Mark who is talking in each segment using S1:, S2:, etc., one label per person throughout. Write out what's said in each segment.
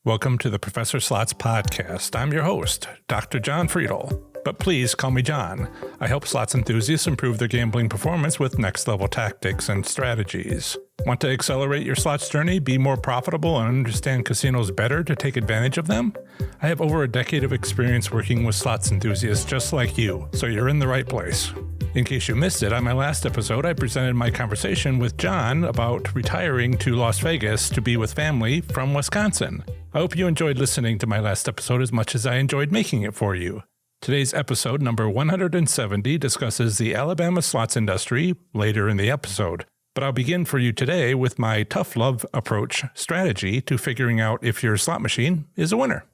S1: Welcome to the Professor Slots Podcast. I'm your host, Dr. John Friedel, but please call me John. I help slots enthusiasts improve their gambling performance with next-level tactics and strategies. Want to accelerate your slots journey, be more profitable, and understand casinos better to take advantage of them? I have over a decade of experience working with slots enthusiasts just like you, so you're in the right place. In case you missed it, on my last episode, I presented my conversation with John about retiring to Las Vegas to be with family from Wisconsin. I hope you enjoyed listening to my last episode as much as I enjoyed making it for you. Today's episode, number 170, discusses the Alabama slots industry later in the episode. But I'll begin for you today with my tough love approach strategy to figuring out if your slot machine is a winner.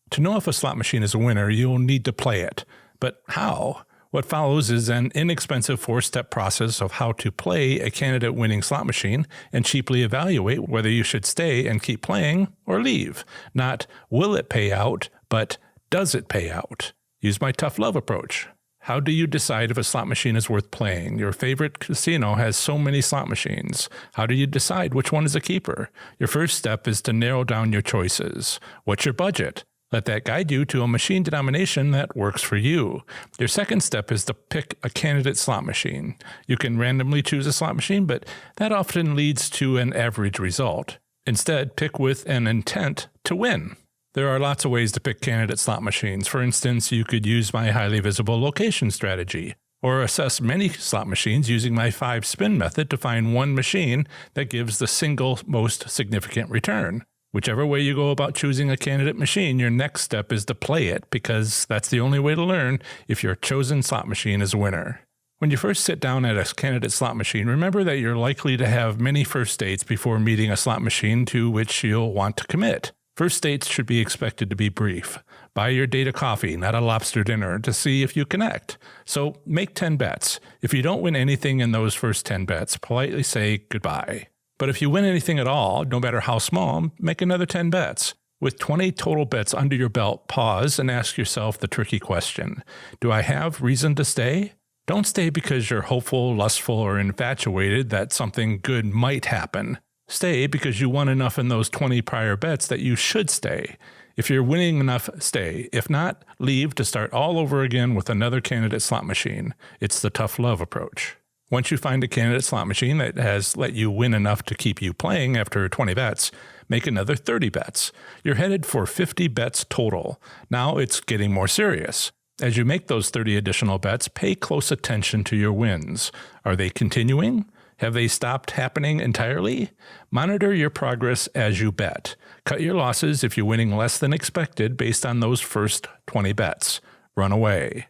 S1: To know if a slot machine is a winner, you'll need to play it. But how? What follows is an inexpensive 4-step process of how to play a candidate-winning slot machine and cheaply evaluate whether you should stay and keep playing or leave. Not will it pay out, but does it pay out? Use my tough love approach. How do you decide if a slot machine is worth playing? Your favorite casino has so many slot machines. How do you decide which one is a keeper? Your first step is to narrow down your choices. What's your budget? Let that guide you to a machine denomination that works for you. Your second step is to pick a candidate slot machine. You can randomly choose a slot machine, but that often leads to an average result. Instead, pick with an intent to win. There are lots of ways to pick candidate slot machines. For instance, you could use my highly visible location strategy, or assess many slot machines using my 5-spin method to find one machine that gives the single most significant return. Whichever way you go about choosing a candidate machine, your next step is to play it, because that's the only way to learn if your chosen slot machine is a winner. When you first sit down at a candidate slot machine, remember that you're likely to have many first dates before meeting a slot machine to which you'll want to commit. First dates should be expected to be brief. Buy your date a coffee, not a lobster dinner, to see if you connect. So make 10 bets. If you don't win anything in those first 10 bets, politely say goodbye. But if you win anything at all, no matter how small, make another 10 bets. With 20 total bets under your belt, pause and ask yourself the tricky question. Do I have reason to stay? Don't stay because you're hopeful, lustful, or infatuated that something good might happen. Stay because you won enough in those 20 prior bets that you should stay. If you're winning enough, stay. If not, leave to start all over again with another candidate slot machine. It's the tough love approach. Once you find a candidate slot machine that has let you win enough to keep you playing after 20 bets, make another 30 bets. You're headed for 50 bets total. Now it's getting more serious. As you make those 30 additional bets, pay close attention to your wins. Are they continuing? Have they stopped happening entirely? Monitor your progress as you bet. Cut your losses if you're winning less than expected based on those first 20 bets. Run away.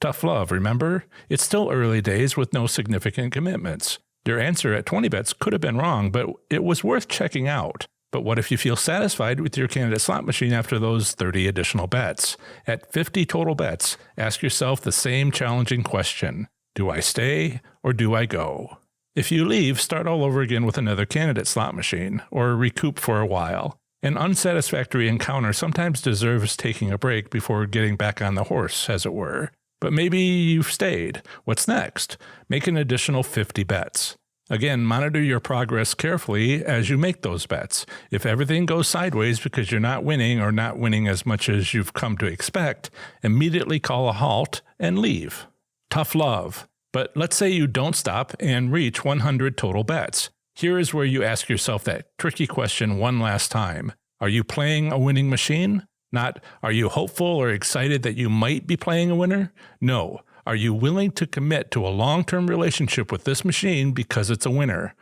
S1: Tough love, remember? It's still early days with no significant commitments. Your answer at 20 bets could have been wrong, but it was worth checking out. But what if you feel satisfied with your candidate slot machine after those 30 additional bets? At 50 total bets, ask yourself the same challenging question. Do I stay or do I go? If you leave, start all over again with another candidate slot machine, or recoup for a while. An unsatisfactory encounter sometimes deserves taking a break before getting back on the horse, as it were. But maybe you've stayed. What's next? Make an additional 50 bets. Again, monitor your progress carefully as you make those bets. If everything goes sideways because you're not winning or not winning as much as you've come to expect, immediately call a halt and leave. Tough love. But let's say you don't stop and reach 100 total bets. Here is where you ask yourself that tricky question one last time. Are you playing a winning machine? Not, are you hopeful or excited that you might be playing a winner? No. Are you willing to commit to a long-term relationship with this machine because it's a winner?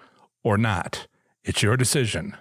S1: Or not? It's your decision.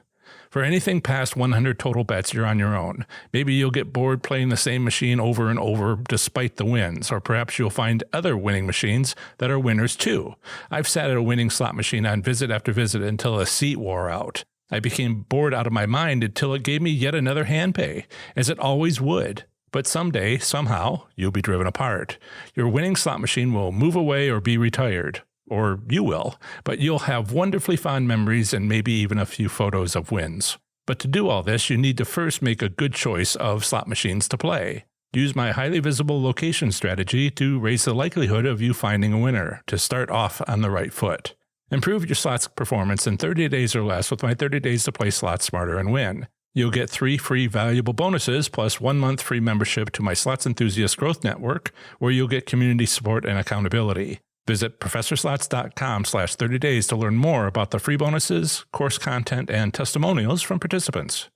S1: For anything past 100 total bets, you're on your own. Maybe you'll get bored playing the same machine over and over despite the wins, or perhaps you'll find other winning machines that are winners too. I've sat at a winning slot machine on visit after visit until a seat wore out. I became bored out of my mind until it gave me yet another hand pay, as it always would. But someday, somehow, you'll be driven apart. Your winning slot machine will move away or be retired. Or you will, but you'll have wonderfully fond memories and maybe even a few photos of wins. But to do all this, you need to first make a good choice of slot machines to play. Use my highly visible location strategy to raise the likelihood of you finding a winner, to start off on the right foot. Improve your slots performance in 30 days or less with my 30 days to play slots smarter and win. You'll get 3 free valuable bonuses plus 1 month free membership to my Slots Enthusiast Growth Network, where you'll get community support and accountability. Visit ProfessorSlots.com/30 days to learn more about the free bonuses, course content, and testimonials from participants.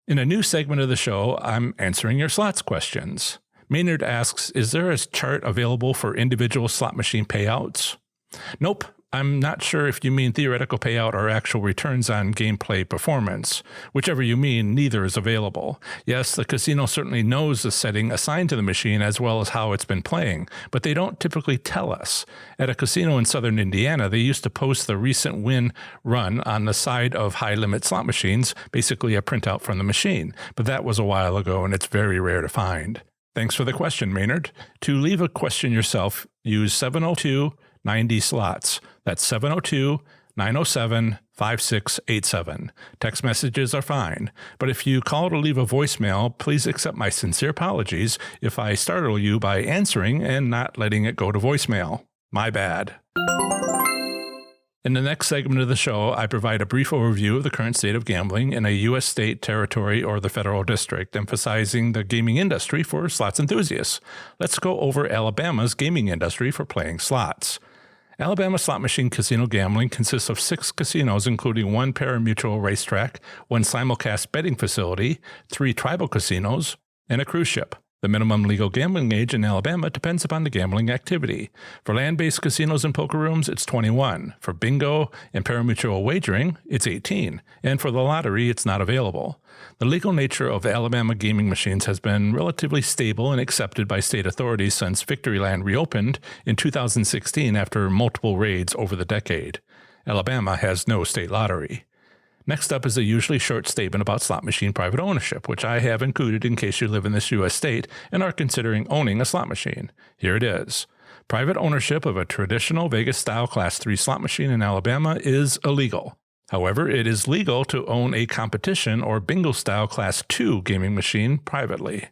S1: In a new segment of the show, I'm answering your slots questions. Maynard asks, is there a chart available for individual slot machine payouts? Nope. I'm not sure if you mean theoretical payout or actual returns on gameplay performance. Whichever you mean, neither is available. Yes, the casino certainly knows the setting assigned to the machine as well as how it's been playing, but they don't typically tell us. At a casino in southern Indiana, they used to post the recent win run on the side of high-limit slot machines, basically a printout from the machine, but that was a while ago and it's very rare to find. Thanks for the question, Maynard. To leave a question yourself, use 702-90 slots. That's 702-907-5687. Text messages are fine, but if you call to leave a voicemail, please accept my sincere apologies if I startle you by answering and not letting it go to voicemail. My bad. In the next segment of the show, I provide a brief overview of the current state of gambling in a U.S. state, territory, or the federal district, emphasizing the gaming industry for slots enthusiasts. Let's go over Alabama's gaming industry for playing slots. Alabama slot machine casino gambling consists of 6 casinos, including 1 pari-mutuel racetrack, 1 simulcast betting facility, 3 tribal casinos, and a cruise ship. The minimum legal gambling age in Alabama depends upon the gambling activity. For land-based casinos and poker rooms, it's 21. For bingo and pari-mutuel wagering, it's 18. And for the lottery, it's not available. The legal nature of Alabama gaming machines has been relatively stable and accepted by state authorities since Victoryland reopened in 2016 after multiple raids over the decade. Alabama has no state lottery. Next up is a usually short statement about slot machine private ownership, which I have included in case you live in this U.S. state and are considering owning a slot machine. Here it is. Private ownership of a traditional Vegas-style Class 3 slot machine in Alabama is illegal. However, it is legal to own a competition or bingo-style Class 2 gaming machine privately.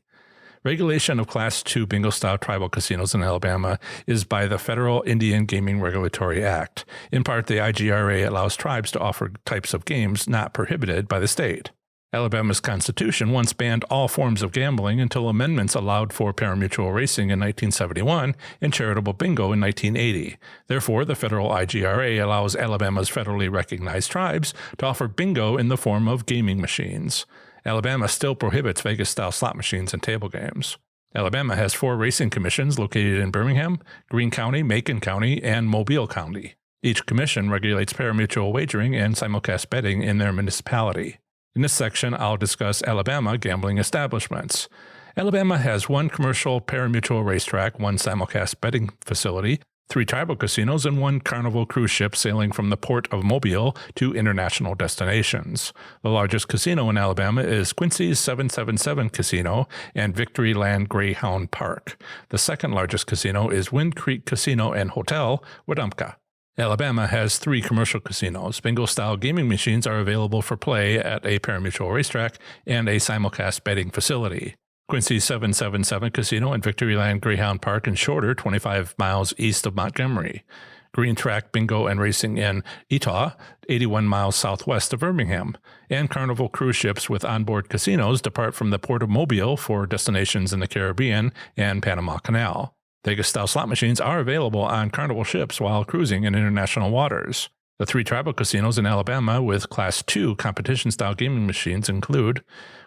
S1: Regulation of Class 2 bingo-style tribal casinos in Alabama is by the Federal Indian Gaming Regulatory Act. In part, the IGRA allows tribes to offer types of games not prohibited by the state. Alabama's constitution once banned all forms of gambling until amendments allowed for pari-mutuel racing in 1971 and charitable bingo in 1980. Therefore, the federal IGRA allows Alabama's federally recognized tribes to offer bingo in the form of gaming machines. Alabama still prohibits Vegas-style slot machines and table games. Alabama has 4 racing commissions located in Birmingham, Greene County, Macon County, and Mobile County. Each commission regulates pari-mutuel wagering and simulcast betting in their municipality. In this section, I'll discuss Alabama gambling establishments. Alabama has 1 commercial pari-mutuel racetrack, 1 simulcast betting facility, 3 tribal casinos, and 1 Carnival cruise ship sailing from the port of Mobile to international destinations. The largest casino in Alabama is Quincy's 777 Casino and Victoryland Greyhound Park. The second largest casino is Wind Creek Casino and Hotel, Wetumpka. Alabama has 3 commercial casinos. Bingo-style gaming machines are available for play at a pari-mutuel racetrack and a simulcast betting facility. Quincy's 777 Casino and Victoryland Greyhound Park in Shorter, 25 miles east of Montgomery. Green Track Bingo and Racing in Etah, 81 miles southwest of Birmingham. And Carnival cruise ships with onboard casinos depart from the port of Mobile for destinations in the Caribbean and Panama Canal. Vegas-style slot machines are available on Carnival ships while cruising in international waters. The 3 tribal casinos in Alabama with Class 2 competition-style gaming machines include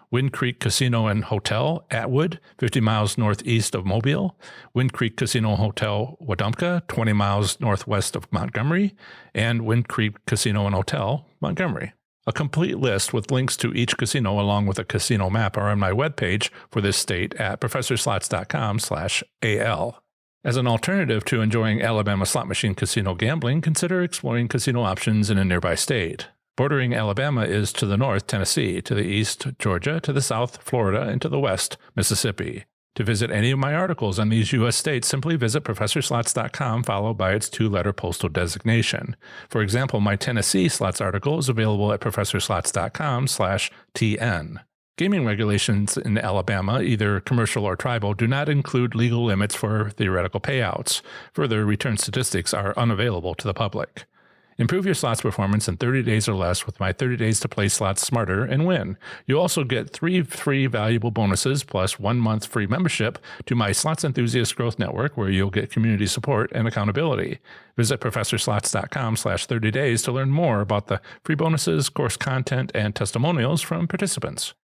S1: Wind Creek Casino and Hotel, Atwood, 50 miles northeast of Mobile, Wind Creek Casino and Hotel, Wetumpka, 20 miles northwest of Montgomery, and Wind Creek Casino and Hotel, Montgomery. A complete list with links to each casino along with a casino map are on my webpage for this state at ProfessorSlots.com/AL. As an alternative to enjoying Alabama slot machine casino gambling, consider exploring casino options in a nearby state. Bordering Alabama is to the north, Tennessee, to the east, Georgia, to the south, Florida, and to the west, Mississippi. To visit any of my articles on these U.S. states, simply visit ProfessorSlots.com followed by its 2-letter postal designation. For example, my Tennessee slots article is available at ProfessorSlots.com/TN. Gaming regulations in Alabama, either commercial or tribal, do not include legal limits for theoretical payouts. Further, return statistics are unavailable to the public. Improve your slots performance in 30 days or less with my 30 Days to Play Slots Smarter and win. You'll also get 3 free valuable bonuses plus 1 month free membership to my Slots Enthusiast Growth Network, where you'll get community support and accountability. Visit ProfessorSlots.com/30days to learn more about the free bonuses, course content, and testimonials from participants.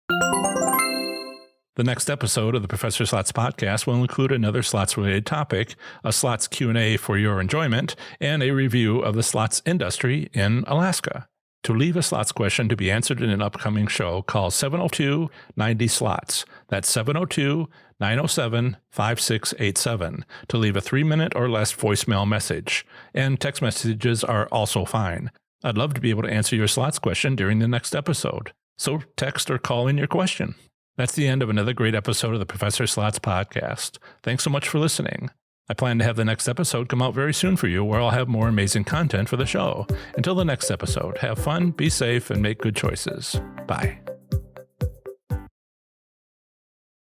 S1: The next episode of the Professor Slots podcast will include another slots-related topic, a slots Q&A for your enjoyment, and a review of the slots industry in Alaska. To leave a slots question to be answered in an upcoming show, call 702-90-SLOTS. That's 702-907-5687 to leave a 3-minute or less voicemail message. And text messages are also fine. I'd love to be able to answer your slots question during the next episode. So text or call in your question. That's the end of another great episode of the Professor Slots podcast. Thanks so much for listening. I plan to have the next episode come out very soon for you, where I'll have more amazing content for the show. Until the next episode, have fun, be safe, and make good choices. Bye.